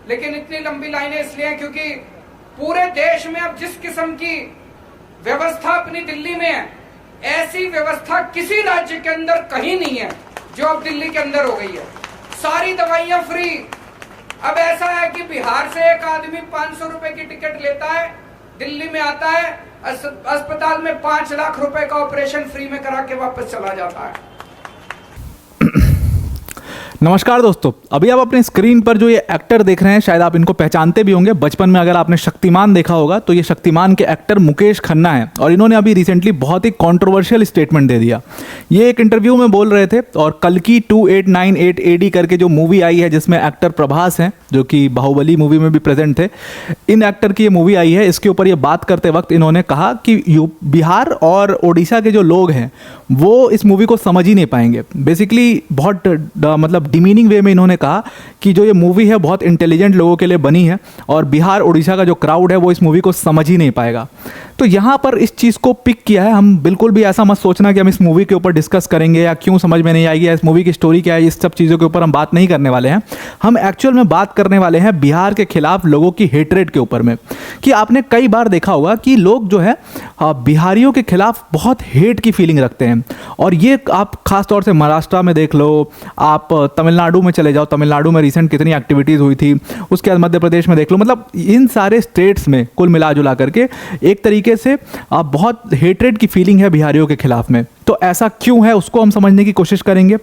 लेकिन इतनी लंबी लाइनें इसलिए हैं क्योंकि पूरे देश में अब जिस किस्म की व्यवस्था अपनी दिल्ली में है, ऐसी व्यवस्था किसी राज्य के अंदर कहीं नहीं है जो अब दिल्ली के अंदर हो गई है। सारी दवाइयां फ्री। अब ऐसा है कि बिहार से एक आदमी 500 रुपए की टिकट लेता है, दिल्ली में आता है, अस्पताल में 5 लाख रुपए का ऑपरेशन फ्री में करा के वापस चला जाता है। नमस्कार दोस्तों, अभी आप अपने स्क्रीन पर जो ये एक्टर देख रहे हैं, शायद आप इनको पहचानते भी होंगे। बचपन में अगर आपने शक्तिमान देखा होगा तो ये शक्तिमान के एक्टर मुकेश खन्ना हैं और इन्होंने अभी रिसेंटली बहुत ही कंट्रोवर्शियल स्टेटमेंट दे दिया। ये एक इंटरव्यू में बोल रहे थे और कल्कि 2898 AD करके जो मूवी आई है जिसमें एक्टर प्रभास हैं जो कि बाहुबली मूवी में भी प्रेजेंट थे, इन एक्टर की ये मूवी आई है। इसके ऊपर ये बात करते वक्त इन्होंने कहा कि बिहार और उड़ीसा के जो लोग हैं वो इस मूवी को समझ ही नहीं पाएंगे। बेसिकली बहुत मतलब डिमीनिंग वे में इन्होंने कहा कि जो ये मूवी है बहुत इंटेलिजेंट लोगों के लिए बनी है और बिहार उड़ीसा का जो क्राउड है वो इस मूवी को समझ ही नहीं पाएगा। तो यहाँ पर इस चीज़ को पिक किया है। हम बिल्कुल भी ऐसा मत सोचना कि हम इस मूवी के ऊपर डिस्कस करेंगे या क्यों समझ में नहीं आएगी या इस मूवी की स्टोरी क्या है, इस सब चीज़ों के ऊपर हम बात नहीं करने वाले हैं। हम एक्चुअल में बात करने वाले हैं बिहार के खिलाफ लोगों की हेटरेट के ऊपर में। कि आपने कई बार देखा होगा कि लोग जो है बिहारियों के खिलाफ बहुत हेट की फीलिंग रखते हैं और ये आप खासतौर से महाराष्ट्र में देख लो, आप तमिलनाडु में चले जाओ, तमिलनाडु में रिसेंट कितनी एक्टिविटीज़ हुई थी, उसके बाद मध्य प्रदेश में देख लो, मतलब इन सारे स्टेट्स में कुल मिला जुला करके एक तरीके से बहुत हेट्रेड की फीलिंग है बिहारियों के खिलाफ में। तो ऐसा क्यों है उसको हम समझने की कोशिश करेंगे।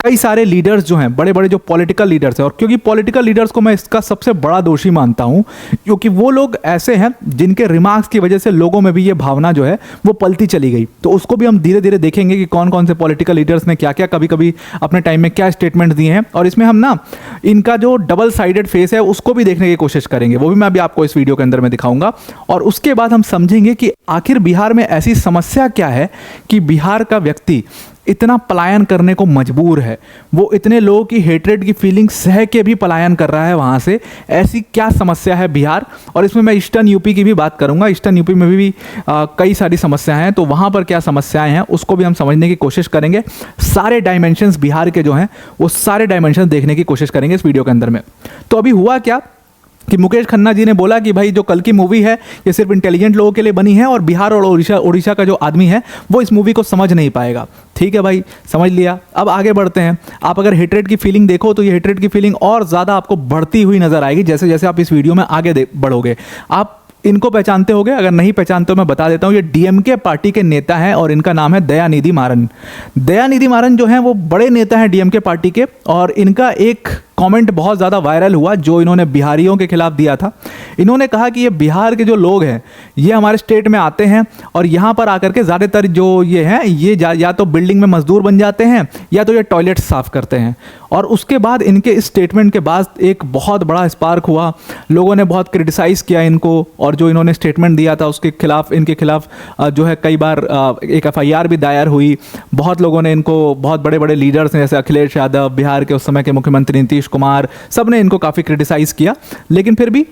कई सारे लीडर्स जो हैं, बड़े बड़े जो पॉलिटिकल लीडर्स हैं, और क्योंकि पॉलिटिकल लीडर्स को मैं इसका सबसे बड़ा दोषी मानता हूं क्योंकि वो लोग ऐसे हैं जिनके रिमार्क्स की वजह से लोगों में भी ये भावना जो है वो पलती चली गई। तो उसको भी हम धीरे धीरे देखेंगे कि कौन कौन से पॉलिटिकल लीडर्स ने क्या क्या कभी कभी अपने टाइम में क्या स्टेटमेंट दिए हैं और इसमें हम ना इनका जो डबल साइडेड फेस है उसको भी देखने की कोशिश करेंगे। वो भी मैं अभी आपको इस वीडियो के अंदर में दिखाऊंगा और उसके बाद हम समझेंगे कि आखिर बिहार में ऐसी समस्या क्या है कि बिहार का व्यक्ति इतना पलायन करने को मजबूर है। वो इतने लोगों की हेट्रेड की फीलिंग सह के भी पलायन कर रहा है वहाँ से। ऐसी क्या समस्या है बिहार, और इसमें मैं ईस्टर्न यूपी की भी बात करूँगा। ईस्टर्न यूपी में भी कई सारी समस्याएं हैं, तो वहाँ पर क्या समस्याएं हैं उसको भी हम समझने की कोशिश करेंगे। सारे डायमेंशंस बिहार के जो हैं वो सारे डायमेंशन देखने की कोशिश करेंगे इस वीडियो के अंदर में। तो अभी हुआ क्या कि मुकेश खन्ना जी ने बोला कि भाई जो कल की मूवी है ये सिर्फ इंटेलिजेंट लोगों के लिए बनी है और बिहार और उड़ीसा का जो आदमी है वो इस मूवी को समझ नहीं पाएगा। ठीक है भाई, समझ लिया। अब आगे बढ़ते हैं। आप अगर हेट्रेड की फीलिंग देखो तो ये हेट्रेड की फीलिंग और ज़्यादा आपको बढ़ती हुई नजर आएगी जैसे जैसे आप इस वीडियो में आगे बढ़ोगे। आप इनको पहचानते होंगे, अगर नहीं पहचानते हो मैं बता देता हूँ। ये डीएमके पार्टी के नेता हैं और इनका नाम है दयानिधि मारन। दयानिधि मारन जो हैं वो बड़े नेता हैं डीएमके पार्टी के और इनका एक कमेंट बहुत ज़्यादा वायरल हुआ जो इन्होंने बिहारियों के खिलाफ दिया था। इन्होंने कहा कि ये बिहार के जो लोग हैं ये हमारे स्टेट में आते हैं और यहाँ पर आकर के ज़्यादातर जो ये हैं ये या तो बिल्डिंग में मजदूर बन जाते हैं या तो ये टॉयलेट साफ़ करते हैं। और उसके बाद इनके इस स्टेटमेंट के बाद एक बहुत बड़ा स्पार्क हुआ, लोगों ने बहुत क्रिटिसाइज़ किया इनको और जो इन्होंने स्टेटमेंट दिया था उसके खिलाफ, इनके खिलाफ जो है कई बार एक FIR भी दायर हुई। बहुत लोगों ने इनको, बहुत बड़े बड़े लीडर्स हैं जैसे अखिलेश यादव, बिहार के उस समय के मुख्यमंत्री नीतीश कुमार, सब ने इनको काफ़ी क्रिटिसाइज़ किया। लेकिन फिर भी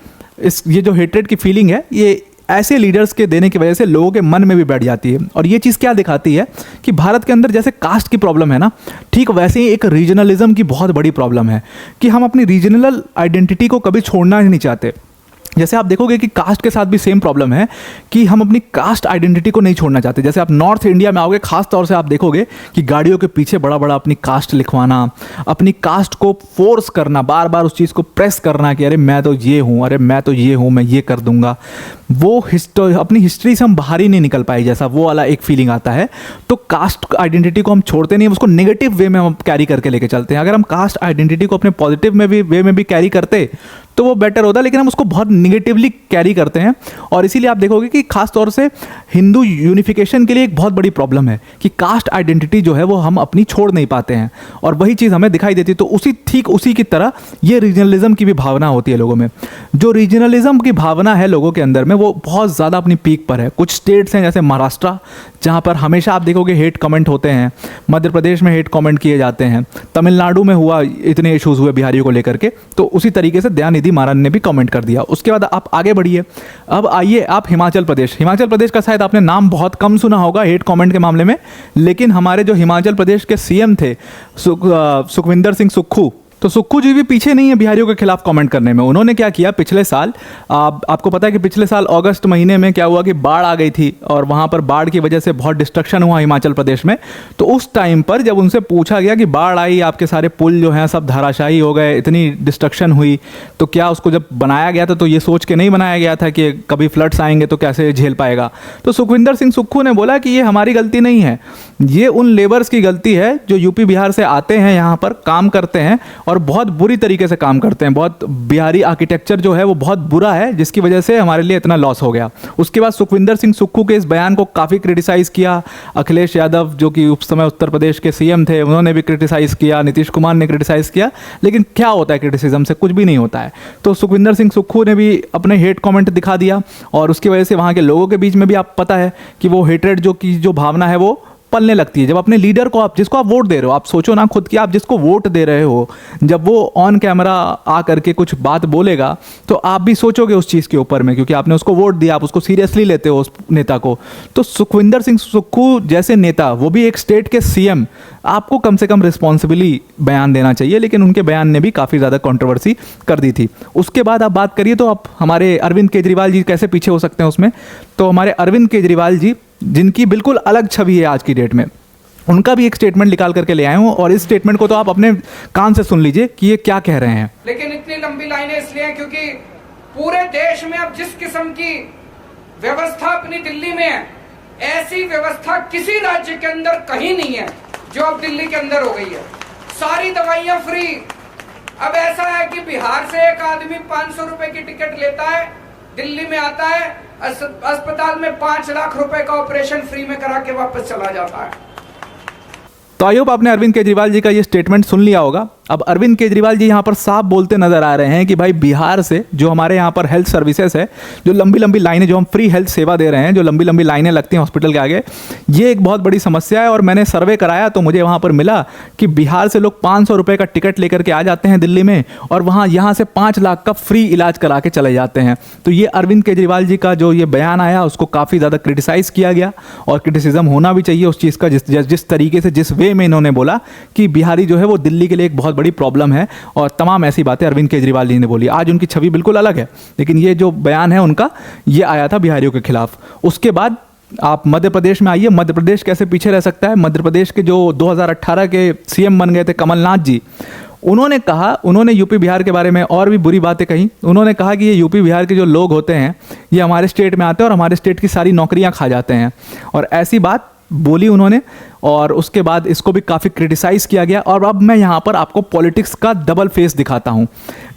ये जो हेट्रेड की फीलिंग है ये ऐसे लीडर्स के देने की वजह से लोगों के मन में भी बैठ जाती है। और ये चीज़ क्या दिखाती है कि भारत के अंदर जैसे कास्ट की प्रॉब्लम है ना, ठीक वैसे ही एक रीजनलिज्म की बहुत बड़ी प्रॉब्लम है कि हम अपनी रीजनल आइडेंटिटी को कभी छोड़ना ही नहीं चाहते। जैसे आप देखोगे कि कास्ट के साथ भी सेम प्रॉब्लम है कि हम अपनी कास्ट आइडेंटिटी को नहीं छोड़ना चाहते। जैसे आप नॉर्थ इंडिया में आओगे, खास तौर से आप देखोगे कि गाड़ियों के पीछे बड़ा बड़ा अपनी कास्ट लिखवाना, अपनी कास्ट को फोर्स करना, बार बार उस चीज़ को प्रेस करना कि अरे मैं तो ये हूँ, अरे मैं तो ये हूँ, मैं ये कर दूंगा। वो अपनी हिस्ट्री से हम बाहर ही नहीं निकल पाए, जैसा वो वाला एक फीलिंग आता है। तो कास्ट आइडेंटिटी को हम छोड़ते नहीं, उसको नेगेटिव वे में हम कैरी करके लेके चलते हैं। अगर हम कास्ट आइडेंटिटी को अपने पॉजिटिव वे में भी कैरी करते तो वो बेटर होता, लेकिन हम उसको बहुत निगेटिवली कैरी करते हैं। और इसीलिए आप देखोगे कि खास तौर से हिंदू यूनिफिकेशन के लिए एक बहुत बड़ी प्रॉब्लम है कि कास्ट आइडेंटिटी जो है वो हम अपनी छोड़ नहीं पाते हैं और वही चीज़ हमें दिखाई देती है। तो उसी की तरह ये रीजनलिज्म की भी भावना होती है लोगों में। जो रीजनलिज्म की भावना है लोगों के अंदर में वो बहुत ज़्यादा अपनी पीक पर है। कुछ स्टेट्स हैं जैसे महाराष्ट्र जहाँ पर हमेशा आप देखोगे हेट कमेंट होते हैं, मध्य प्रदेश में हेट कमेंट किए जाते हैं, तमिलनाडु में हुआ, इतने इश्यूज़ हुए बिहारियों को लेकर के, तो उसी तरीके से दयानिधि मारन ने भी कमेंट कर दिया। उसके बाद आप आगे बढ़िए। अब आइए आप हिमाचल प्रदेश का शायद आपने नाम बहुत कम सुना होगा हेट कमेंट के मामले में, लेकिन हमारे जो हिमाचल प्रदेश के CM थे सुखविंदर सिंह सुक्खू, तो सुक्खू जी भी पीछे नहीं है बिहारियों के खिलाफ कमेंट करने में। उन्होंने क्या किया पिछले साल, आपको पता है कि पिछले साल अगस्त महीने में क्या हुआ कि बाढ़ आ गई थी और वहाँ पर बाढ़ की वजह से बहुत डिस्ट्रक्शन हुआ हिमाचल प्रदेश में। तो उस टाइम पर जब उनसे पूछा गया कि बाढ़ आई, आपके सारे पुल जो हैं सब धराशायी हो गए, इतनी डिस्ट्रक्शन हुई, तो क्या उसको जब बनाया गया था तो ये सोच के नहीं बनाया गया था कि कभी फ्लड्स आएंगे तो कैसे झेल पाएगा। तो सुखविंदर सिंह सुक्खू ने बोला कि ये हमारी गलती नहीं है, ये उन लेबर्स की गलती है जो यूपी बिहार से आते हैं, यहाँ पर काम करते हैं और बहुत बुरी तरीके से काम करते हैं। बहुत बिहारी आर्किटेक्चर जो है वो बहुत बुरा है, जिसकी वजह से हमारे लिए इतना लॉस हो गया। उसके बाद सुखविंदर सिंह सुक्खू के इस बयान को काफ़ी क्रिटिसाइज किया। अखिलेश यादव जो कि उस समय उत्तर प्रदेश के सीएम थे, उन्होंने भी क्रिटिसाइज किया, नीतीश कुमार ने क्रिटिसाइज किया। लेकिन क्या होता है क्रिटिसिज्म से? कुछ भी नहीं होता है। तो सुखविंदर सिंह सुक्खू ने भी अपने हेट कमेंट दिखा दिया और उसकी वजह से वहाँ के लोगों के बीच में भी आप पता है कि वो हेट्रेड जो भावना है वो पलने लगती है। जब अपने लीडर को, आप जिसको आप वोट दे रहे हो, आप सोचो ना खुद कि आप जिसको वोट दे रहे हो, जब वो ऑन कैमरा आ करके कुछ बात बोलेगा तो आप भी सोचोगे उस चीज़ के ऊपर में, क्योंकि आपने उसको वोट दिया, आप उसको सीरियसली लेते हो उस नेता को। तो सुखविंदर सिंह सुक्खू जैसे नेता, वो भी एक स्टेट के सीएम, आपको कम से कम रिस्पॉन्सिबली बयान देना चाहिए। लेकिन उनके बयान ने भी काफ़ी ज़्यादा कंट्रोवर्सी कर दी थी। उसके बाद आप बात करिए तो आप हमारे अरविंद केजरीवाल जी कैसे पीछे हो सकते हैं उसमें। तो हमारे अरविंद केजरीवाल जी, जिनकी बिल्कुल अलग छवि है आज की डेट में, उनका भी एक स्टेटमेंट निकाल करके ले आए हूँ और इस स्टेटमेंट को तो आप अपने कान से सुन लीजिए कि ये क्या कह रहे हैं। लेकिन इतनी लंबी लाइनें इसलिए हैं क्योंकि पूरे देश में अब जिस किस्म की व्यवस्था अपनी दिल्ली में है, ऐसी व्यवस्था किसी राज्य के अंदर कहीं नहीं है जो अब दिल्ली के अंदर हो गई है। सारी दवाइयां फ्री। अब ऐसा है कि बिहार से एक आदमी 500 रुपए की टिकट लेता है, दिल्ली में आता है, अस्पताल में 5 लाख रुपए का ऑपरेशन फ्री में करा के वापस चला जाता है। तो आई होप आपने अरविंद केजरीवाल जी का ये स्टेटमेंट सुन लिया होगा। अब अरविंद केजरीवाल जी यहाँ पर साफ बोलते नजर आ रहे हैं कि भाई बिहार से जो हमारे यहाँ पर हेल्थ सर्विसेज है, जो लंबी लंबी लाइनें, जो हम फ्री हेल्थ सेवा दे रहे हैं, जो लंबी लंबी लाइनें लगती हैं हॉस्पिटल के आगे, ये एक बहुत बड़ी समस्या है। और मैंने सर्वे कराया तो मुझे वहाँ पर मिला कि बिहार से लोग 500 रुपये का टिकट लेकर के आ जाते हैं दिल्ली में और वहाँ यहाँ से 5 लाख का फ्री इलाज करा के चले जाते हैं। तो ये अरविंद केजरीवाल जी का जो ये बयान आया उसको काफ़ी ज़्यादा क्रिटिसाइज़ किया गया और क्रिटिसिज्म होना भी चाहिए उस चीज़ का, जिस तरीके से, जिस वे में इन्होंने बोला कि बिहारी जो है वो दिल्ली के लिए एक बहुत बड़ी प्रॉब्लम है और तमाम ऐसी बातें अरविंद केजरीवाल जी ने बोली। आज उनकी छवि बिल्कुल अलग है, लेकिन ये जो बयान है उनका, ये आया था बिहारियों के खिलाफ। उसके बाद आप मध्य प्रदेश में आइए। मध्य प्रदेश कैसे पीछे रह सकता है? मध्य प्रदेश के जो 2018 के सीएम बन गए थे कमलनाथ जी, उन्होंने कहा, उन्होंने यूपी बिहार के बारे में और भी बुरी बातें कही। उन्होंने कहा कि ये यूपी बिहार के जो लोग होते हैं ये हमारे स्टेट में आते हैं और हमारे स्टेट की सारी नौकरियां खा जाते हैं, और ऐसी बात बोली उन्होंने। और उसके बाद इसको भी काफ़ी क्रिटिसाइज़ किया गया। और अब मैं यहाँ पर आपको पॉलिटिक्स का डबल फेस दिखाता हूँ।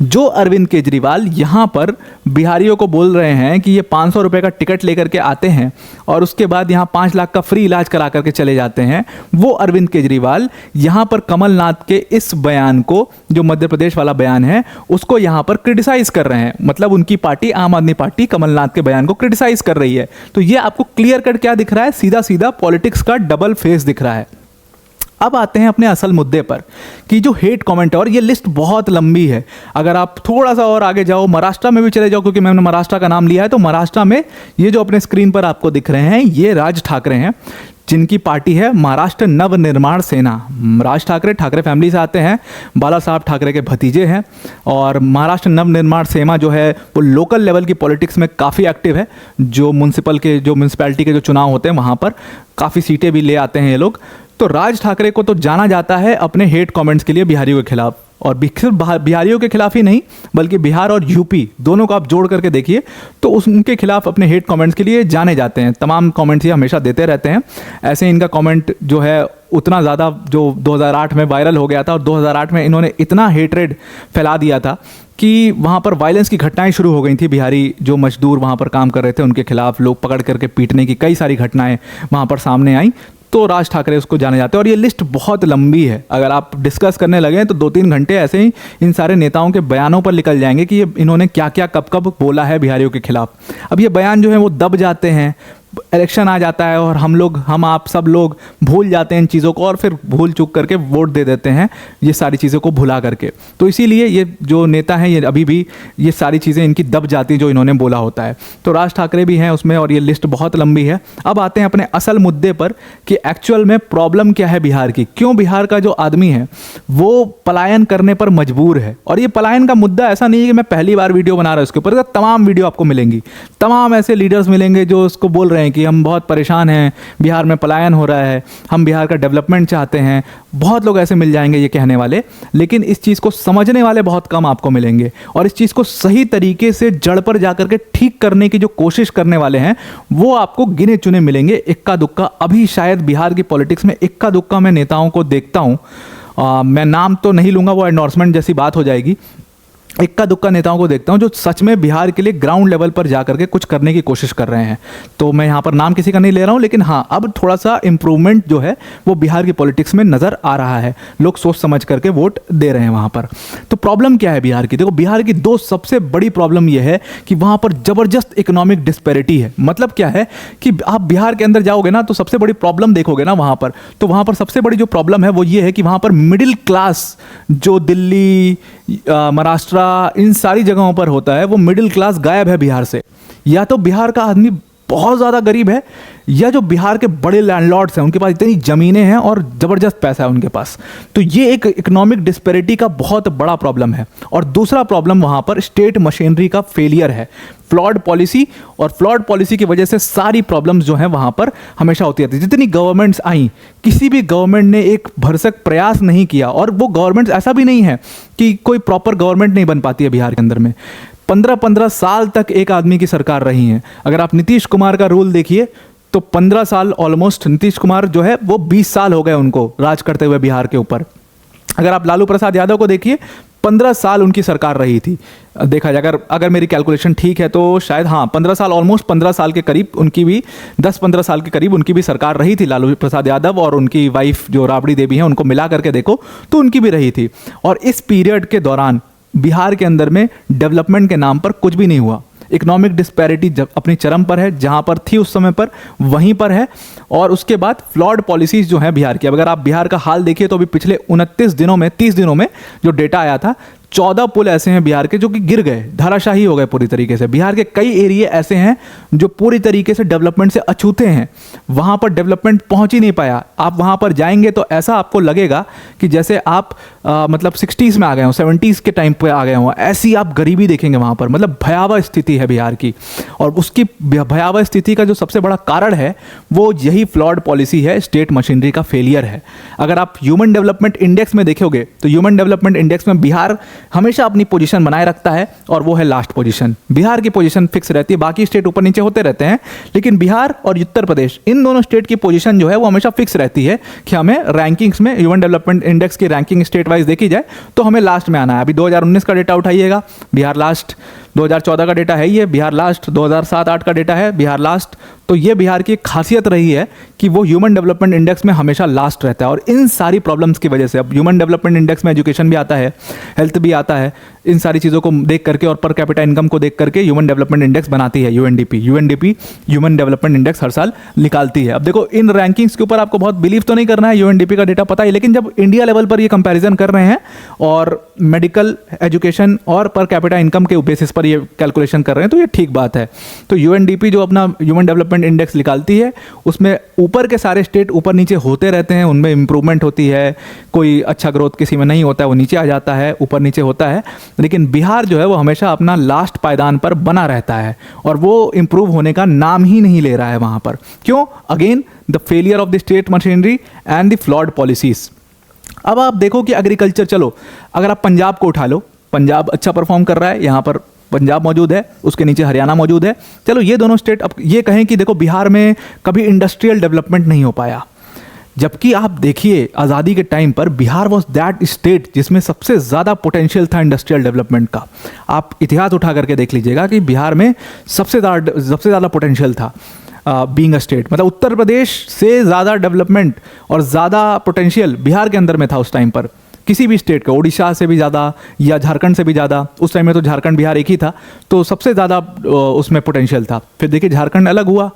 जो अरविंद केजरीवाल यहाँ पर बिहारियों को बोल रहे हैं कि ये 500 रुपये का टिकट लेकर के आते हैं और उसके बाद यहाँ 5 लाख का फ्री इलाज करा करके चले जाते हैं, वो अरविंद केजरीवाल यहाँ पर कमलनाथ के इस बयान को, जो मध्य प्रदेश वाला बयान है, उसको यहाँ पर क्रिटिसाइज़ कर रहे हैं। मतलब उनकी पार्टी, आम आदमी पार्टी, कमलनाथ के बयान को क्रिटिसाइज़ कर रही है। तो ये आपको क्लियर कट क्या दिख रहा है? सीधा सीधा पॉलिटिक्स का डबल फेस दिख रहा है। अब आते हैं अपने असल मुद्दे पर कि जो हेट कमेंट है, और ये लिस्ट बहुत लंबी है। अगर आप थोड़ा सा और आगे जाओ, महाराष्ट्र में भी चले जाओ, क्योंकि मैंने महाराष्ट्र का नाम लिया है, तो महाराष्ट्र में ये जो अपने स्क्रीन पर आपको दिख रहे हैं, ये राज ठाकरे हैं, जिनकी पार्टी है महाराष्ट्र नवनिर्माण सेना। राज ठाकरे ठाकरे फैमिली से आते हैं, बाला साहब ठाकरे के भतीजे हैं। और महाराष्ट्र नवनिर्माण सेना जो है वो लोकल लेवल की पॉलिटिक्स में काफ़ी एक्टिव है। जो म्यूनसिपैलिटी के जो चुनाव होते हैं वहाँ पर काफ़ी सीटें भी ले आते हैं ये लोग। तो राज ठाकरे को तो जाना जाता है अपने हेट कमेंट्स के लिए बिहारियों के खिलाफ, और सिर्फ बिहारियों के खिलाफ ही नहीं बल्कि बिहार और यूपी दोनों को आप जोड़ करके देखिए तो उनके खिलाफ अपने हेट कमेंट्स के लिए जाने जाते हैं। तमाम कमेंट्स ये हमेशा देते रहते हैं। ऐसे इनका कमेंट जो है उतना ज़्यादा जो 2008 में वायरल हो गया था, और 2008 में इन्होंने इतना हेटरेड फैला दिया था कि वहाँ पर वायलेंस की घटनाएं शुरू हो गई थी। बिहारी जो मजदूर वहाँ पर काम कर रहे थे उनके खिलाफ लोग पकड़ करके पीटने की कई सारी घटनाएं वहाँ पर सामने आई। तो राज ठाकरे उसको जाने जाते हैं। और ये लिस्ट बहुत लंबी है, अगर आप डिस्कस करने लगे तो 2-3 घंटे ऐसे ही इन सारे नेताओं के बयानों पर निकल जाएंगे कि ये इन्होंने क्या क्या कब कब बोला है बिहारियों के खिलाफ। अब ये बयान जो है वो दब जाते हैं, इलेक्शन आ जाता है और हम आप सब लोग भूल जाते हैं इन चीज़ों को और फिर भूल चूक करके वोट दे देते हैं ये सारी चीज़ों को भुला करके। तो इसीलिए ये जो नेता हैं ये अभी भी ये सारी चीज़ें इनकी दब जाती जो इन्होंने बोला होता है। तो राज ठाकरे भी हैं उसमें और ये लिस्ट बहुत लंबी है। अब आते हैं अपने असल मुद्दे पर कि एक्चुअल में प्रॉब्लम क्या है बिहार की, क्यों बिहार का जो आदमी है वो पलायन करने पर मजबूर है। और ये पलायन का मुद्दा ऐसा नहीं है कि मैं पहली बार वीडियो बना रहा हूँ इसके ऊपर, तमाम वीडियो आपको मिलेंगी, तमाम ऐसे लीडर्स मिलेंगे जो उसको बोल रहे हैं कि हम बहुत परेशान हैं, बिहार में पलायन हो रहा है, हम बिहार का डेवलपमेंट चाहते हैं। बहुत लोग ऐसे मिल जाएंगे ये कहने वाले, लेकिन इस चीज़ को समझने वाले बहुत कम आपको मिलेंगे। और इस चीज़ को सही तरीके से जड़ पर जाकर के ठीक करने की जो कोशिश करने वाले हैं वो आपको गिने चुने मिलेंगे। इक्का दुक्का अभी शायद बिहार की पॉलिटिक्स में इक्का दुक्का मैं नेताओं को देखता हूँ, मैं नाम तो नहीं लूँगा, वो एंडोर्समेंट जैसी बात हो जाएगी। इक्का दुक्का नेताओं को देखता हूं जो सच में बिहार के लिए ग्राउंड लेवल पर जाकर के कुछ करने की कोशिश कर रहे हैं। तो मैं यहां पर नाम किसी का नहीं ले रहा हूं, लेकिन हाँ अब थोड़ा सा इंप्रूवमेंट जो है वो बिहार की पॉलिटिक्स में नज़र आ रहा है, लोग सोच समझ करके वोट दे रहे हैं वहां पर। तो प्रॉब्लम क्या है बिहार की? देखो बिहार की दो सबसे बड़ी प्रॉब्लम यह है कि वहां पर ज़बरदस्त इकोनॉमिक डिस्पैरिटी है। मतलब क्या है कि आप बिहार के अंदर जाओगे ना तो सबसे बड़ी प्रॉब्लम देखोगे ना वहां पर, तो वहां पर सबसे बड़ी जो प्रॉब्लम है वो ये है कि वहां पर मिडिल क्लास जो दिल्ली, महाराष्ट्र, इन सारी जगहों पर होता है वो मिडिल क्लास गायब है बिहार से। या तो बिहार का आदमी बहुत ज़्यादा गरीब है या जो बिहार के बड़े लैंडलॉर्ड्स हैं उनके पास इतनी ज़मीनें हैं और ज़बरदस्त पैसा है उनके पास। तो ये एक इकोनॉमिक डिस्पैरिटी का बहुत बड़ा प्रॉब्लम है। और दूसरा प्रॉब्लम वहाँ पर स्टेट मशीनरी का फेलियर है, फ्लॉड पॉलिसी। और फ्लॉड पॉलिसी की वजह से सारी प्रॉब्लम्स जो हैं वहाँ पर हमेशा होती रहती है। जितनी गवर्नमेंट्स आई, किसी भी गवर्नमेंट ने एक भरसक प्रयास नहीं किया। और वो गवर्नमेंट्स ऐसा भी नहीं है कि कोई प्रॉपर गवर्नमेंट नहीं बन पाती है बिहार के अंदर में। 15-15 साल तक एक आदमी की सरकार रही है। अगर आप नीतीश कुमार का रूल देखिए तो 15 साल ऑलमोस्ट, नीतीश कुमार जो है वो 20 साल हो गए उनको राज करते हुए बिहार के ऊपर। अगर आप लालू प्रसाद यादव को देखिए 15 साल उनकी सरकार रही थी। देखा जाए अगर मेरी कैलकुलेशन ठीक है तो शायद हाँ 15 साल, ऑलमोस्ट 15 साल के करीब उनकी भी, 10-15 साल के करीब उनकी भी सरकार रही थी लालू प्रसाद यादव। और उनकी वाइफ जो राबड़ी देवी हैं उनको मिला करके देखो तो उनकी भी रही थी। और इस पीरियड के दौरान बिहार के अंदर में डेवलपमेंट के नाम पर कुछ भी नहीं हुआ। इकोनॉमिक डिस्पैरिटी जब अपनी चरम पर है, जहां पर थी उस समय पर वहीं पर है। और उसके बाद फ्लॉड पॉलिसीज जो हैं बिहार की, अगर आप बिहार का हाल देखिए तो अभी पिछले 29 दिनों में, 30 दिनों में जो डेटा आया था, 14 पुल ऐसे हैं बिहार के जो कि गिर गए, धराशाही हो गए पूरी तरीके से। बिहार के कई एरिया ऐसे हैं जो पूरी तरीके से डेवलपमेंट से अछूते हैं, वहाँ पर डेवलपमेंट पहुँच ही नहीं पाया। आप वहाँ पर जाएंगे तो ऐसा आपको लगेगा कि जैसे आप मतलब 60s में आ गए हों, 70s के टाइम पे आ गए हों। ऐसी आप गरीबी देखेंगे वहाँ पर, मतलब भयावह स्थिति है बिहार की। और उसकी भयावह स्थिति का जो सबसे बड़ा कारण है वो यही फ्लॉड पॉलिसी है, स्टेट मशीनरी का फेलियर है। अगर आप ह्यूमन डेवलपमेंट इंडेक्स में देखोगे तो ह्यूमन डेवलपमेंट इंडेक्स में बिहार हमेशा अपनी पोजीशन बनाए रखता है और वो है लास्ट पोजीशन। बिहार की पोजीशन फिक्स रहती है, बाकी स्टेट ऊपर नीचे होते रहते हैं, लेकिन बिहार और उत्तर प्रदेश, इन दोनों स्टेट की पोजीशन जो है वो हमेशा फिक्स रहती है कि हमें रैंकिंग्स में, ह्यूमन डेवलपमेंट इंडेक्स की रैंकिंग स्टेट वाइज देखी जाए तो हमें लास्ट में आना है। अभी 2019 का डेटा उठाइएगा, बिहार लास्ट। 2014 का डेटा है ये, बिहार लास्ट। 2007-8 का डेटा है, बिहार लास्ट। तो ये बिहार की खासियत रही है कि वो ह्यूमन डेवलपमेंट इंडेक्स में हमेशा लास्ट रहता है। और इन सारी प्रॉब्लम्स की वजह से, अब ह्यूमन डेवलपमेंट इंडेक्स में एजुकेशन भी आता है, हेल्थ भी आता है, इन सारी चीज़ों को देख करके और पर कैपिटा इनकम को देख करके ह्यूमन डेवलपमेंट इंडेक्स बनाती है यूएनडीपी। ह्यूमन डेवलपमेंट इंडेक्स हर साल निकालती है। अब देखो इन रैंकिंग्स के ऊपर आपको बहुत बिलीव तो नहीं करना है, यूएनडीपी का डेटा पता है, लेकिन जब इंडिया लेवल पर ये कंपैरिजन कर रहे हैं और मेडिकल, एजुकेशन और पर कैपिटा इनकम के बेसिस पर ये कैलकुलेशन कर रहे हैं तो ये ठीक बात है। तो यूएनडीपी जो अपना ह्यूमन डेवलपमेंट इंडेक्स निकालती है उसमें ऊपर के सारे स्टेट ऊपर नीचे होते रहते हैं, उनमें इंप्रूवमेंट होती है, कोई अच्छा ग्रोथ किसी में नहीं होता है, वो नीचे आ जाता है, ऊपर नीचे होता है। लेकिन बिहार जो है वो हमेशा अपना लास्ट पायदान पर बना रहता है और वो इंप्रूव होने का नाम ही नहीं ले रहा है वहाँ पर। क्यों? Again the failure of the state machinery and the flawed policies. अब आप देखो कि एग्रीकल्चर, चलो अगर आप पंजाब को उठा लो, पंजाब अच्छा परफॉर्म कर रहा है, यहाँ पर पंजाब मौजूद है, उसके नीचे हरियाणा मौजूद है। चलो ये दोनों स्टेट, अब ये कहें कि देखो बिहार में कभी इंडस्ट्रियल डेवलपमेंट नहीं हो पाया, जबकि आप देखिए आज़ादी के टाइम पर बिहार वॉज दैट स्टेट जिसमें सबसे ज़्यादा पोटेंशियल था इंडस्ट्रियल डेवलपमेंट का। आप इतिहास उठा करके देख लीजिएगा कि बिहार में सबसे ज़्यादा पोटेंशियल था बीइंग अ स्टेट। मतलब उत्तर प्रदेश से ज़्यादा डेवलपमेंट और ज़्यादा पोटेंशियल बिहार के अंदर में था उस टाइम पर। किसी भी स्टेट का, उड़ीसा से भी ज़्यादा या झारखंड से भी ज़्यादा, उस टाइम में तो झारखंड बिहार एक ही था, तो सबसे ज़्यादा उसमें पोटेंशियल था। फिर देखिए झारखंड अलग हुआ,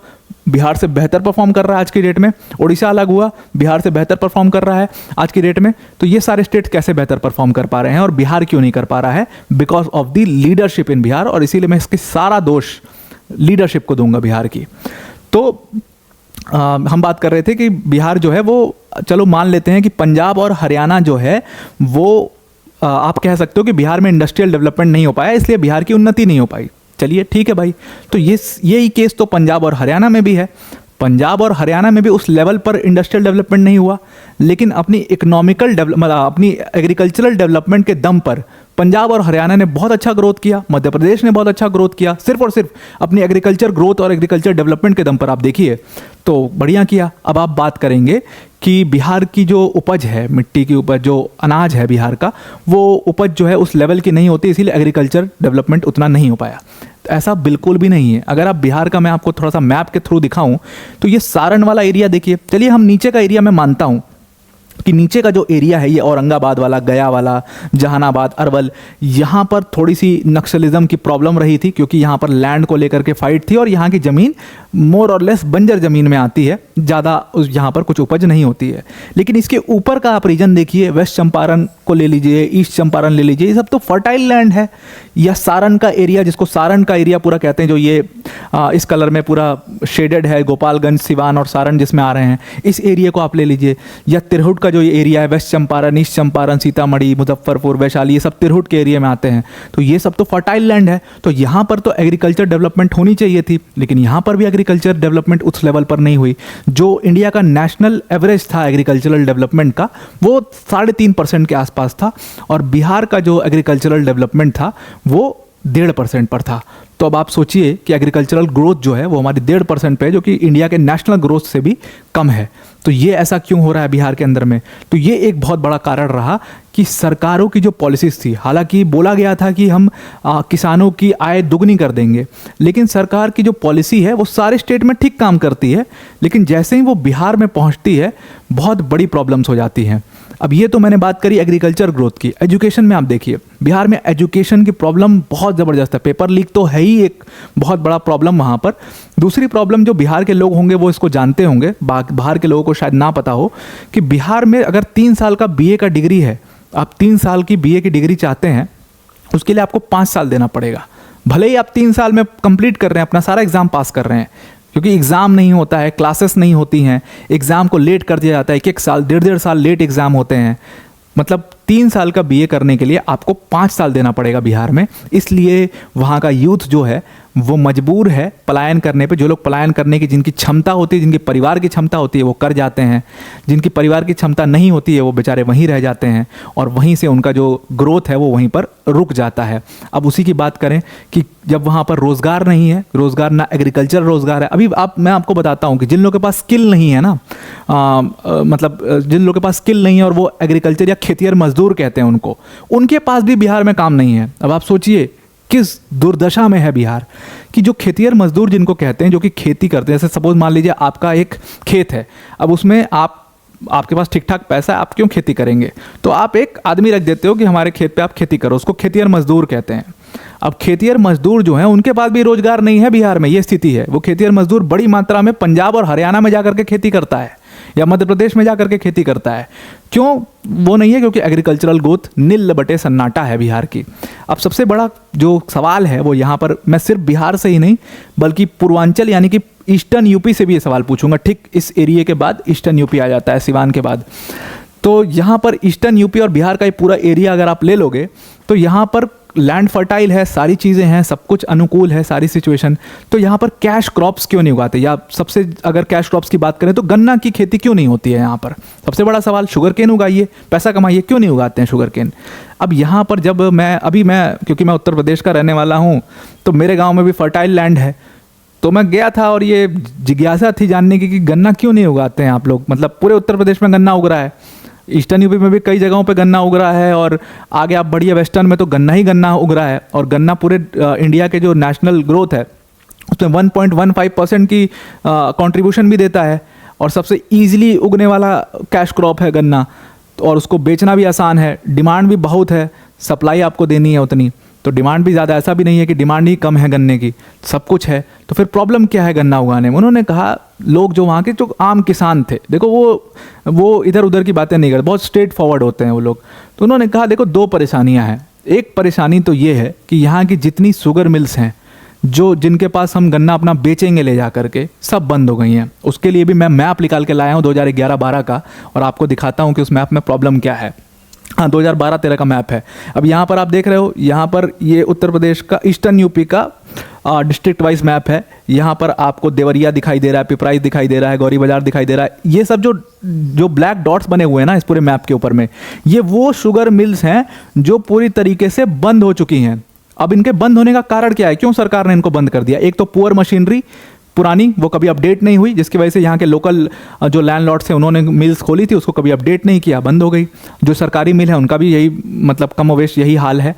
बिहार से बेहतर परफॉर्म कर रहा है आज की डेट में, उड़ीसा अलग हुआ, बिहार से बेहतर परफॉर्म कर रहा है आज की डेट में। तो ये सारे स्टेट कैसे बेहतर परफॉर्म कर पा रहे हैं और बिहार क्यों नहीं कर पा रहा है? Because of the leadership in Bihar, और इसीलिए मैं इसकी सारा दोष लीडरशिप को दूंगा बिहार की। तो हम बात कर रहे थे कि बिहार जो है वो, चलो मान लेते हैं कि पंजाब और हरियाणा जो है वो आप कह सकते हो कि बिहार में इंडस्ट्रियल डेवलपमेंट नहीं हो पाया, इसलिए बिहार की उन्नति नहीं हो पाई। चलिए ठीक है भाई, तो यही केस तो पंजाब और हरियाणा में भी है। पंजाब और हरियाणा में भी उस लेवल पर इंडस्ट्रियल डेवलपमेंट नहीं हुआ, लेकिन अपनी इकोनॉमिकल डेवलपमेंट, अपनी एग्रीकल्चरल डेवलपमेंट के दम पर पंजाब और हरियाणा ने बहुत अच्छा ग्रोथ किया, मध्य प्रदेश ने बहुत अच्छा ग्रोथ किया, सिर्फ और सिर्फ अपनी एग्रीकल्चर ग्रोथ और एग्रीकल्चर डेवलपमेंट के दम पर। आप देखिए तो बढ़िया किया। अब आप बात करेंगे कि बिहार की जो उपज है, मिट्टी की उपज, जो अनाज है बिहार का, वो उपज जो है उस लेवल की नहीं होती, इसीलिए एग्रीकल्चर डेवलपमेंट उतना नहीं हो पाया। ऐसा बिल्कुल भी नहीं है। अगर आप बिहार का, मैं आपको थोड़ा सा मैप के थ्रू दिखाऊं तो ये सारण वाला एरिया देखिए। चलिए हम नीचे का एरिया मैं मानता हूं कि नीचे का जो एरिया है ये औरंगाबाद वाला, गया वाला, जहानाबाद, अरवल, यहाँ पर थोड़ी सी नक्सलिज्म की प्रॉब्लम रही थी, क्योंकि यहाँ पर लैंड को लेकर के फाइट थी और यहाँ की ज़मीन मोर और लेस बंजर ज़मीन में आती है, ज़्यादा यहाँ पर कुछ उपज नहीं होती है। लेकिन इसके ऊपर का आप रीजन देखिए, वेस्ट चंपारण को ले लीजिए, ईस्ट चंपारण ले लीजिए, ये सब तो फर्टाइल लैंड है। या सारण का एरिया, जिसको सारण का एरिया पूरा कहते हैं, जो ये इस कलर में पूरा शेडेड है, गोपालगंज, सिवान और सारण जिसमें आ रहे हैं, इस एरिया को आप ले लीजिए। या तिरहुट का जो ये एरिया है, वेस्ट चंपारण, ईस्ट चंपारण, सीतामढ़ी, मुजफ्फरपुर, वैशाली, ये सब तिरहुट के एरिया में आते हैं। तो ये सब तो फर्टाइल लैंड है। तो यहाँ पर तो एग्रीकल्चर डेवलपमेंट होनी चाहिए थी, लेकिन यहाँ पर भी एग्रीकल्चर डेवलपमेंट उस लेवल पर नहीं हुई। जो इंडिया का नेशनल एवरेज था एग्रीकल्चरल डेवलपमेंट का, वो 3.5% के आसपास था, और बिहार का जो एग्रीकल्चरल डेवलपमेंट था वो 1.5% पर था। तो अब आप सोचिए कि एग्रीकल्चरल ग्रोथ जो है वो हमारी 1.5% पे है, जो कि इंडिया के नेशनल ग्रोथ से भी कम है। तो ये ऐसा क्यों हो रहा है बिहार के अंदर में? तो ये एक बहुत बड़ा कारण रहा कि सरकारों की जो पॉलिसीज़ थी, हालांकि बोला गया था कि हम किसानों की आय दुगनी कर देंगे, लेकिन सरकार की जो पॉलिसी है वो सारे स्टेट में ठीक काम करती है, लेकिन जैसे ही वो बिहार में पहुंचती है बहुत बड़ी प्रॉब्लम्स हो जाती हैं। अब ये तो मैंने बात करी एग्रीकल्चर ग्रोथ की। एजुकेशन में आप देखिए, बिहार में एजुकेशन की प्रॉब्लम बहुत ज़बरदस्त है। पेपर लीक तो है ही एक बहुत बड़ा प्रॉब्लम वहाँ पर। दूसरी प्रॉब्लम जो बिहार के लोग होंगे वो इसको जानते होंगे, बाहर के लोगों को शायद ना पता हो, कि बिहार में अगर 3 साल का बीए का डिग्री है, आप 3 साल की बीए की डिग्री चाहते हैं, उसके लिए आपको 5 साल देना पड़ेगा। भले ही आप 3 साल में कंप्लीट कर रहे हैं, अपना सारा एग्ज़ाम पास कर रहे हैं, क्योंकि एग्ज़ाम नहीं होता है, क्लासेस नहीं होती हैं, एग्ज़ाम को लेट कर दिया जाता है, 1-1 साल, 1.5 साल लेट एग्ज़ाम होते हैं। मतलब 3 साल का बीए करने के लिए आपको 5 साल देना पड़ेगा बिहार में। इसलिए वहाँ का यूथ जो है वो मजबूर है पलायन करने पे। जो लोग पलायन करने की जिनकी क्षमता होती है, जिनकी परिवार की क्षमता होती है, वो कर जाते हैं। जिनकी परिवार की क्षमता नहीं होती है वो बेचारे वहीं रह जाते हैं, और वहीं से उनका जो ग्रोथ है वो वहीं पर रुक जाता है। अब उसी की बात करें कि जब वहाँ पर रोज़गार नहीं है, रोज़गार ना एग्रीकल्चर रोज़गार है। अभी मैं आपको बताता हूँ कि जिन लोगों के पास स्किल नहीं है ना, मतलब जिन लोगों के पास स्किल नहीं है और वो एग्रीकल्चर या खेतिहर मजदूर कहते हैं उनको, उनके पास भी बिहार में काम नहीं है। अब आप सोचिए किस दुर्दशा में है बिहार, कि जो खेतिहर मजदूर जिनको कहते हैं, जो कि खेती करते हैं, जैसे सपोज मान लीजिए आपका एक खेत है, अब उसमें आपके पास ठीक ठाक पैसा है, आप क्यों खेती करेंगे? तो आप एक आदमी रख देते हो कि हमारे खेत पे आप खेती करो, उसको खेतिहर मजदूर कहते हैं। अब खेतिहर मजदूर जो हैं उनके पास भी रोजगार नहीं है बिहार में, ये स्थिति है। वो खेतिहर मजदूर बड़ी मात्रा में पंजाब और हरियाणा में जाकर के खेती करता है, या मध्य प्रदेश में जाकर के खेती करता है। क्यों वो नहीं है? क्योंकि एग्रीकल्चरल ग्रोथ नील बटे सन्नाटा है बिहार की। अब सबसे बड़ा जो सवाल है वो यहाँ पर, मैं सिर्फ बिहार से ही नहीं बल्कि पूर्वांचल यानी कि ईस्टर्न यूपी से भी ये सवाल पूछूंगा। ठीक इस एरिया के बाद ईस्टर्न यूपी आ जाता है, सिवान के बाद। तो यहाँ पर ईस्टर्न यूपी और बिहार का ये पूरा एरिया अगर आप ले लोगे तो यहाँ पर लैंड फर्टाइल है, सारी चीज़ें हैं, सब कुछ अनुकूल है, सारी सिचुएशन। तो यहाँ पर कैश क्रॉप्स क्यों नहीं उगाते? या सबसे अगर कैश क्रॉप्स की बात करें तो गन्ना की खेती क्यों नहीं होती है यहाँ पर? सबसे बड़ा सवाल, शुगर केन उगाइए, पैसा कमाइए, क्यों नहीं उगाते हैं शुगर केन? अब यहाँ पर जब मैं क्योंकि मैं उत्तर प्रदेश का रहने वाला हूँ, तो मेरे गाँव में भी फर्टाइल लैंड है। तो मैं गया था और ये जिज्ञासा थी जानने की कि गन्ना क्यों नहीं उगाते हैं आप लोग। मतलब पूरे उत्तर प्रदेश में गन्ना उग रहा है, ईस्टर्न यूपी में भी कई जगहों पे गन्ना उग रहा है, और आगे आप बढ़िए वेस्टर्न में तो गन्ना ही गन्ना उग रहा है। और गन्ना पूरे इंडिया के जो नेशनल ग्रोथ है उसमें 1.15% की कंट्रीब्यूशन भी देता है, और सबसे ईजिली उगने वाला कैश क्रॉप है गन्ना। और उसको बेचना भी आसान है, डिमांड भी बहुत है, सप्लाई आपको देनी है उतनी, तो डिमांड भी ज़्यादा, ऐसा भी नहीं है कि डिमांड ही कम है गन्ने की, सब कुछ है। तो फिर प्रॉब्लम क्या है गन्ना उगाने में? उन्होंने कहा, लोग जो वहाँ के जो आम किसान थे, देखो वो इधर उधर की बातें नहीं करते, बहुत स्ट्रेट फॉरवर्ड होते हैं वो लोग। तो उन्होंने कहा देखो 2 परेशानियाँ हैं। एक परेशानी तो ये है कि यहाँ की जितनी शुगर मिल्स हैं, जो जिनके पास हम गन्ना अपना बेचेंगे ले जा करके, सब बंद हो गई हैं। उसके लिए भी मैं मैप निकाल के लाया हूँ 2011-12 का, और आपको दिखाता हूँ कि उस मैप में प्रॉब्लम क्या है। हाँ, 2012-13 का मैप है। अब यहाँ पर आप देख रहे हो, यहाँ पर ये उत्तर प्रदेश का ईस्टर्न यूपी का डिस्ट्रिक्ट वाइज मैप है। यहाँ पर आपको देवरिया दिखाई दे रहा है, पिपराइच दिखाई दे रहा है, गौरी बाजार दिखाई दे रहा है। ये सब जो ब्लैक डॉट्स बने हुए हैं ना इस पूरे मैप के ऊपर में, ये वो शुगर मिल्स हैं जो पूरी तरीके से बंद हो चुकी हैं। अब इनके बंद होने का कारण क्या है, क्यों सरकार ने इनको बंद कर दिया? एक तो पुअर मशीनरी, पुरानी, वो कभी अपडेट नहीं हुई, जिसकी वजह से यहाँ के लोकल जो लैंडलॉर्ड्स हैं उन्होंने मिल्स खोली थी, उसको कभी अपडेट नहीं किया, बंद हो गई। जो सरकारी मिल है उनका भी यही मतलब कमोवेश यही हाल है।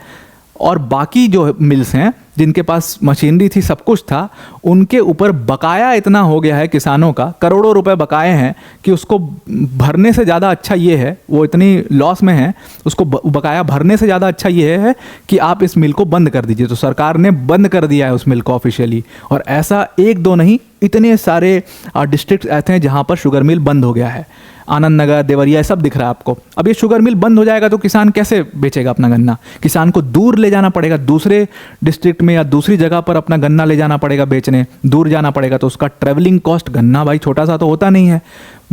और बाकी जो मिल्स हैं जिनके पास मशीनरी थी, सब कुछ था, उनके ऊपर बकाया इतना हो गया है किसानों का, करोड़ों रुपए बकाए हैं कि उसको भरने से ज़्यादा अच्छा ये है, वो इतनी लॉस में है, उसको बकाया भरने से ज़्यादा अच्छा ये है कि आप इस मिल को बंद कर दीजिए। तो सरकार ने बंद कर दिया है उस मिल को ऑफिशियली। और ऐसा 1-2 नहीं, इतने सारे डिस्ट्रिक्ट ऐसे हैं जहाँ पर शुगर मिल बंद हो गया है। आनंद नगर, देवरिया, सब दिख रहा है आपको। अब ये शुगर मिल बंद हो जाएगा तो किसान कैसे बेचेगा अपना गन्ना? किसान को दूर ले जाना पड़ेगा, दूसरे डिस्ट्रिक्ट में या दूसरी जगह पर अपना गन्ना ले जाना पड़ेगा बेचने, दूर जाना पड़ेगा। तो उसका ट्रैवलिंग कॉस्ट, गन्ना भाई छोटा सा तो होता नहीं है,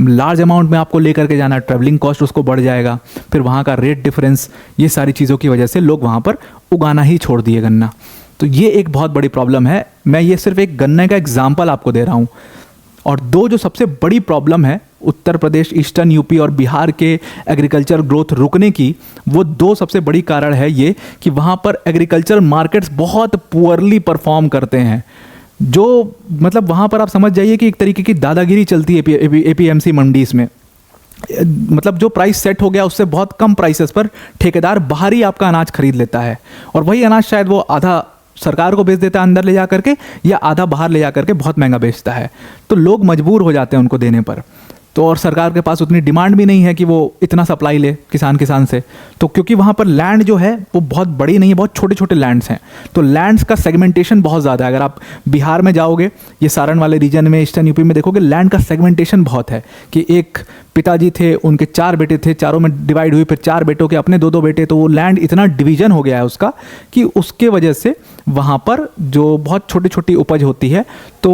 लार्ज अमाउंट में आपको लेकर के जाना, ट्रैवलिंग कॉस्ट उसको बढ़ जाएगा। फिर वहाँ का रेट डिफरेंस, ये सारी चीज़ों की वजह से लोग वहाँ पर उगाना ही छोड़ दिए गन्ना। तो ये एक बहुत बड़ी प्रॉब्लम है। मैं ये सिर्फ एक गन्ने का एग्जाम्पल आपको दे रहा हूँ। और 2 जो सबसे बड़ी प्रॉब्लम है उत्तर प्रदेश, ईस्टर्न यूपी और बिहार के एग्रीकल्चर ग्रोथ रुकने की, वो 2 सबसे बड़ी कारण है ये कि वहाँ पर एग्रीकल्चर मार्केट्स बहुत पुअरली परफॉर्म करते हैं। जो मतलब वहाँ पर आप समझ जाइए कि एक तरीके की दादागिरी चलती है एपीएमसी मंडीज में। मतलब जो प्राइस सेट हो गया उससे बहुत कम प्राइसेस पर ठेकेदार बाहर ही आपका अनाज खरीद लेता है, और वही अनाज शायद वो आधा सरकार को बेच देता है अंदर ले जा करके, या आधा बाहर ले जा करके बहुत महंगा बेचता है। तो लोग मजबूर हो जाते हैं उनको देने पर। तो और सरकार के पास उतनी डिमांड भी नहीं है कि वो इतना सप्लाई ले किसान से। तो क्योंकि वहाँ पर लैंड जो है वो बहुत बड़ी नहीं है, बहुत छोटे छोटे लैंड्स हैं, तो लैंड्स का सेगमेंटेशन बहुत ज़्यादा है। अगर आप बिहार में जाओगे, ये सारण वाले रीजन में, ईस्टर्न यूपी में देखोगे, लैंड का सेगमेंटेशन बहुत है कि एक पिताजी थे, उनके 4 बेटे थे, चारों में डिवाइड हुई, फिर 4 बेटों के अपने 2-2 बेटे, तो वो लैंड इतना डिवीजन हो गया है उसका कि उसके वजह से वहाँ पर जो बहुत छोटी छोटी उपज होती है तो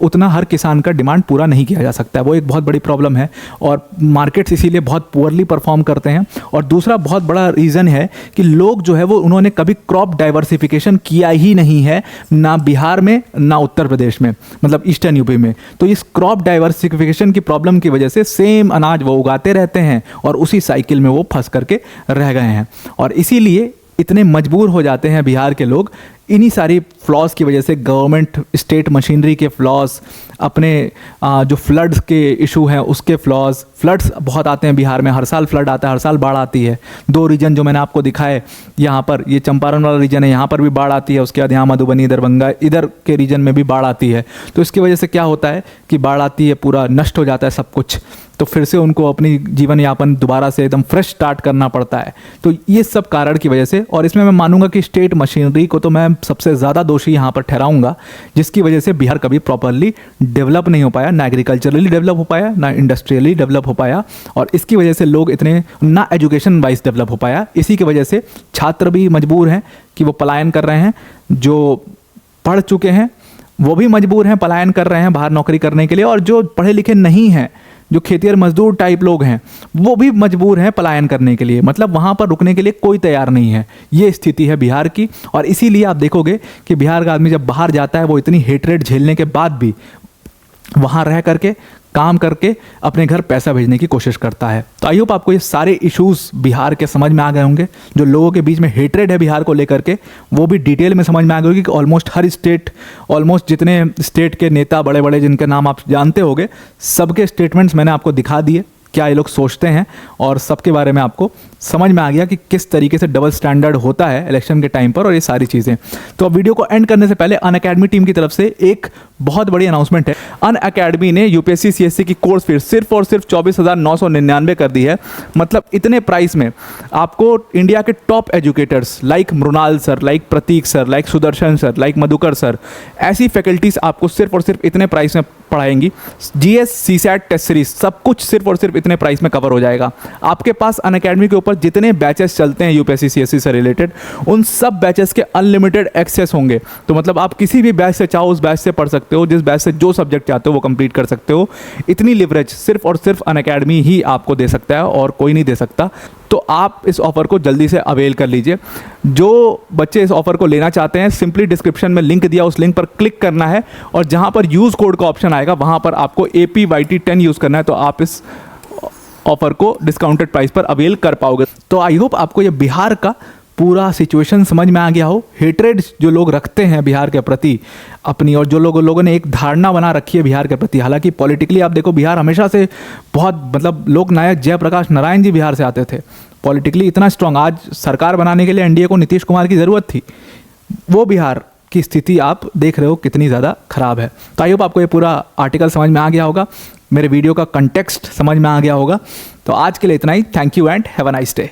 उतना हर किसान का डिमांड पूरा नहीं किया जा सकता है। वो एक बहुत बड़ी प्रॉब्लम है और मार्केट्स इसीलिए बहुत पुअरली परफॉर्म करते हैं। और दूसरा बहुत बड़ा रीज़न है कि लोग जो है वो उन्होंने कभी क्रॉप डाइवर्सिफिकेशन किया ही नहीं है, ना बिहार में ना उत्तर प्रदेश में, मतलब ईस्टर्न यूपी में। तो इस क्रॉप डाइवर्सिफिकेशन की प्रॉब्लम की वजह से सेम अनाज वो उगाते रहते हैं और उसी साइकिल में वो फंस करके रह गए हैं, और इसीलिए इतने मजबूर हो जाते हैं बिहार के लोग इन्हीं सारी फ्लॉज की वजह से, गवर्नमेंट स्टेट मशीनरी के फ्लॉज, अपने जो फ्लड्स के इशू हैं उसके फ्लॉज। फ्लड्स बहुत आते हैं बिहार में, हर साल फ्लड आता है, हर साल बाढ़ आती है। 2 रीजन जो मैंने आपको दिखाए, यहाँ पर ये चंपारण वाला रीजन है, यहाँ पर भी बाढ़ आती है, उसके बाद यहाँ मधुबनी, दरभंगा, इधर के रीजन में भी बाढ़ आती है। तो इसकी वजह से क्या होता है कि बाढ़ आती है, पूरा नष्ट हो जाता है सब कुछ, तो फिर से उनको अपनी जीवन यापन दोबारा से एकदम फ्रेश स्टार्ट करना पड़ता है। तो ये सब कारण की वजह से, और इसमें मैं मानूंगा कि स्टेट मशीनरी को तो मैं सबसे ज़्यादा दोषी यहाँ पर ठहराऊंगा, जिसकी वजह से बिहार कभी प्रॉपरली डेवलप नहीं हो पाया, ना एग्रीकल्चरली डेवलप हो पाया, ना इंडस्ट्रियली डेवलप हो पाया, और इसकी वजह से लोग इतने, ना एजुकेशन वाइज डेवलप हो पाया। इसी की वजह से छात्र भी मजबूर हैं कि वो पलायन कर रहे हैं, जो पढ़ चुके हैं वो भी मजबूर हैं, पलायन कर रहे हैं बाहर नौकरी करने के लिए, और जो पढ़े लिखे नहीं हैं, जो खेतिहर मजदूर टाइप लोग हैं, वो भी मजबूर हैं पलायन करने के लिए। मतलब वहाँ पर रुकने के लिए कोई तैयार नहीं है। ये स्थिति है बिहार की, और इसीलिए आप देखोगे कि बिहार का आदमी जब बाहर जाता है वो इतनी हेटरेट झेलने के बाद भी वहाँ रह करके, काम करके अपने घर पैसा भेजने की कोशिश करता है। तो आई होप आपको ये सारे इश्यूज बिहार के समझ में आ गए होंगे। जो लोगों के बीच में हेट्रेड है बिहार को लेकर के, वो भी डिटेल में समझ में आ गए होगी कि ऑलमोस्ट हर स्टेट, ऑलमोस्ट जितने स्टेट के नेता बड़े बड़े जिनके नाम आप जानते होंगे, सबके स्टेटमेंट्स मैंने आपको दिखा दिए क्या ये लोग सोचते हैं, और सबके बारे में आपको समझ में आ गया कि किस तरीके से डबल स्टैंडर्ड होता है इलेक्शन के टाइम पर और ये सारी चीज़ें। तो अब वीडियो को एंड करने से पहले अनअकैडमी टीम की तरफ से एक बहुत बड़ी अनाउंसमेंट है। अनअकैडमी ने यूपीएससी सीएससी की कोर्स फीस सिर्फ और सिर्फ 24,999 कर दी है। मतलब इतने प्राइस में आपको इंडिया के top educators like Mrinal sir, like Prateek sir, like Sudarshan sir, like Madhukar sir, ऐसी फैकल्टीज आपको सिर्फ और सिर्फ इतने प्राइस में पढ़ाएंगी। जीएस सीसैट टेस्ट सीरीज सब कुछ सिर्फ और सिर्फ इतने प्राइस में कवर हो जाएगा। आपके पास अनअकैडमी के ऊपर जितने बैचेस चलते हैं यूपीएससी सीएससी से रिलेटेड, उन सब बैचेस के अनलिमिटेड एक्सेस होंगे। तो मतलब आप किसी भी बैच से चाहो उस बैच से पढ़ सकते हो, जिस बैच से जो सब्जेक्ट चाहते हो वो कंप्लीट कर सकते हो। इतनी लिवरेज सिर्फ और सिर्फ अनअकैडमी ही आपको दे सकता है और कोई नहीं दे सकता। तो आप इस ऑफ़र को जल्दी से अवेल कर लीजिए। जो बच्चे इस ऑफ़र को लेना चाहते हैं, सिंपली डिस्क्रिप्शन में लिंक दिया, उस लिंक पर क्लिक करना है और जहां पर यूज़ कोड का ऑप्शन आएगा वहां पर आपको APYT10 यूज़ करना है। तो आप इस ऑफ़र को डिस्काउंटेड प्राइस पर अवेल कर पाओगे। तो आई होप आपको ये बिहार का पूरा सिचुएशन समझ में आ गया हो। हेट्रेड जो लोग रखते हैं बिहार के प्रति अपनी, और जो लोगों ने एक धारणा बना रखी है बिहार के प्रति, हालांकि पॉलिटिकली आप देखो बिहार हमेशा से बहुत, मतलब लोक नायक जयप्रकाश नारायण जी बिहार से आते थे, पॉलिटिकली इतना स्ट्रांग। आज सरकार बनाने के लिए एनडीए को नीतीश कुमार की ज़रूरत थी। वो बिहार की स्थिति आप देख रहे हो कितनी ज़्यादा ख़राब है। तो आई होप आपको ये पूरा आर्टिकल समझ में आ गया होगा, मेरे वीडियो का कंटेक्स्ट समझ में आ गया होगा। तो आज के लिए इतना ही। Thank you and have a nice day.